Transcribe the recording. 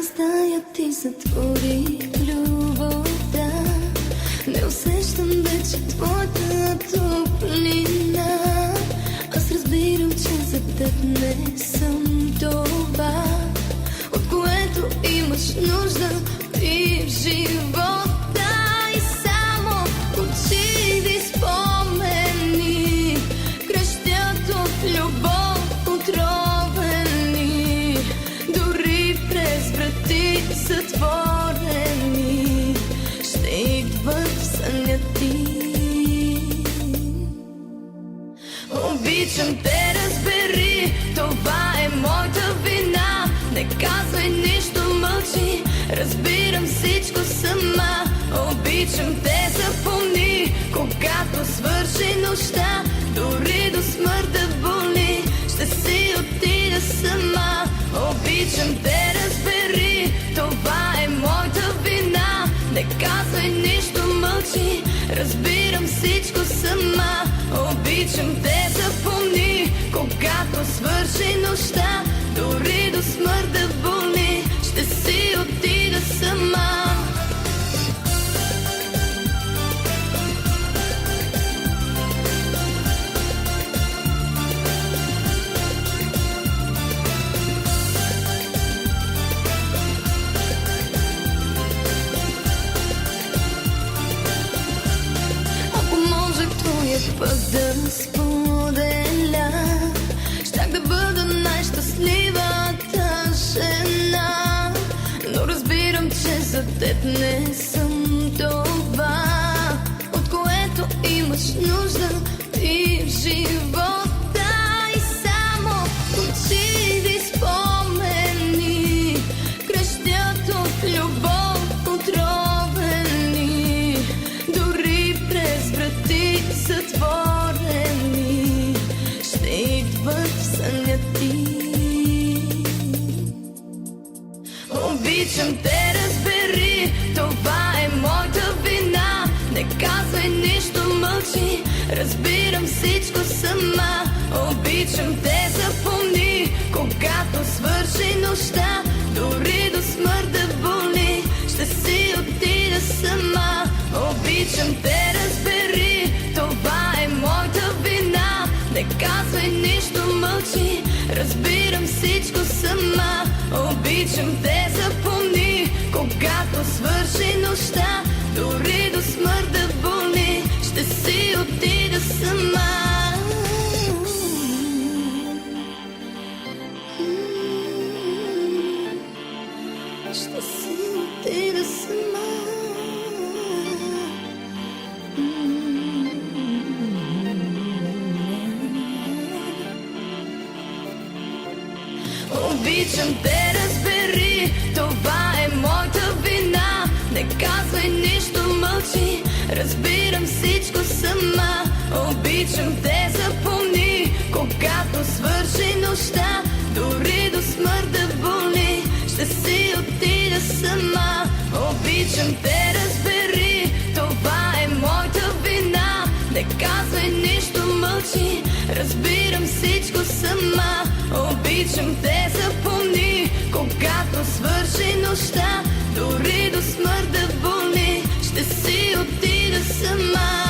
стая ти затвори любовта. Не усещам вече твоята топлина. Аз разбирам, че за теб не съм това, от което имаш нужда ти в живота. И само очиви спомени крещят от любов отровени. Дори през врати затворени ще идват в съня ти. Обичам те, разбери, това е моята вина. Не казвай нищо, мълчи, разбирам всичко сама. Обичам те, запомни, когато свърши нощта, дори до смърт да боли, ще си отида сама. Обичам те, разбери, това е моята вина. Не казвай нищо, мълчи, разбирам всичко сама. Обичам те, запомни, когато свърши нощта, дори до смърт да боли, ще си отида сама. Път да споделя, щях да бъда най-щастливата жена, но разбирам, че за теб не съм това, от което имаш нужда ти в живота. И само очиви спомени крещят от любов отровени. Дори през врати затворени ще идват в съня ти. Обичам те, разбери, това е моята вина. Не казвай нищо, мълчи, разбирам всичко сама. Обичам те, запомни, когато свърши нощта, дори до смърт да боли, ще си отида сама. Обичам те, разбери, това е моята вина. Не казвай нищо, мълчи, разбирам всичко сама. Обичам те, запомни, когато свърши нощта, дори до смърт да боли, ще си отида сама. Ще си отида сама. Обичам те, разбери, това е моята вина. Не казвай нищо, мълчи, разбирам всичко сама. Обичам те, запомни, когато свърши нощта, дори до смърт да боли, ще си отида сама. Обичам те, разбери, това е моята вина. Не казвай нищо, мълчи, разбирам всичко сама. Обичам те, запомни, когато свърши нощта, дори до смърт да боли, ще си отида сама.